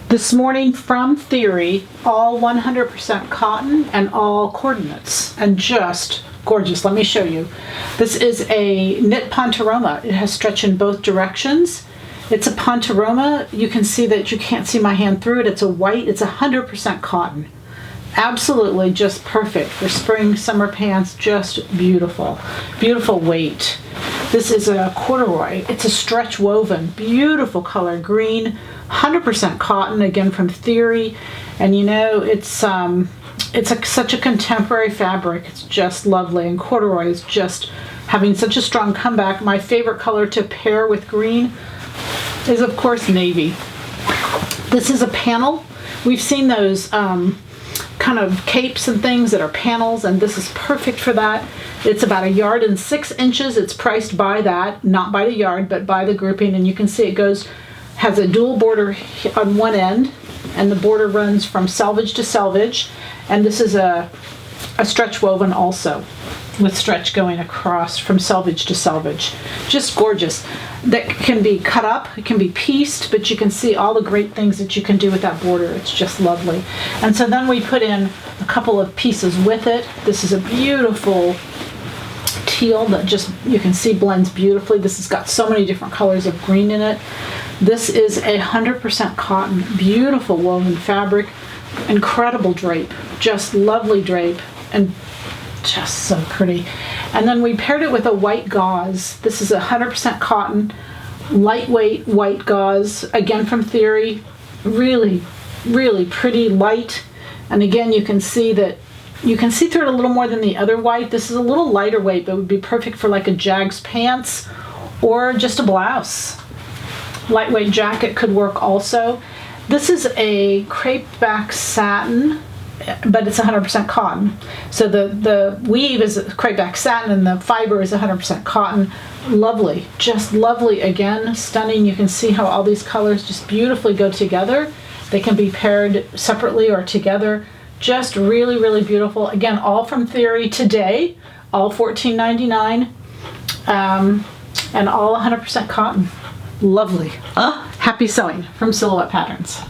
This morning from Theory, all 100% cotton and all coordinates, and just gorgeous. Let me show you. This is a knit Pontoroma. It has stretch in both directions. It's a Pontoroma. You can see that you can't see my hand through it. It's a white. It's 100% cotton. Absolutely just perfect for spring, summer pants. Just beautiful. Beautiful weight. This is a corduroy. It's a stretch woven. Beautiful color, green. 100% cotton, again from Theory. And you know, it's such a contemporary fabric. It's just lovely. And corduroy is just having such a strong comeback. My favorite color to pair with green is, of course, navy. This is a panel. We've seen those kind of capes and things that are panels, and this is perfect for that. It's about 1 yard and 6 inches. It's priced by that, not by the yard, but by the grouping. And you can see it has a dual border on one end, and the border runs from selvage to selvage. And this is a stretch woven also, with stretch going across from selvage to selvage. Just gorgeous. That can be cut up, it can be pieced, but you can see all the great things that you can do with that border. It's just lovely. And so then we put in a couple of pieces with it. This is a beautiful teal that just, you can see, blends beautifully. This has got so many different colors of green in it. This is 100% cotton, beautiful woven fabric, incredible drape, just lovely drape, and just so pretty. And then we paired it with a white gauze. This is 100% cotton, lightweight white gauze, again from Theory. Really, really pretty, light. And again, you can see that you can see through it a little more than the other white. This is a little lighter weight, but would be perfect for like a Jags pants or just a blouse. Lightweight jacket could work also. This is a crepe back satin, but it's 100% cotton. So the weave is crepe back satin and the fiber is 100% cotton. Lovely, just lovely. Again, stunning. You can see how all these colors just beautifully go together. They can be paired separately or together. Just really, really beautiful. Again, all from Theory today, all $14.99, and all 100% cotton. Lovely. Happy sewing from Silhouette Patterns.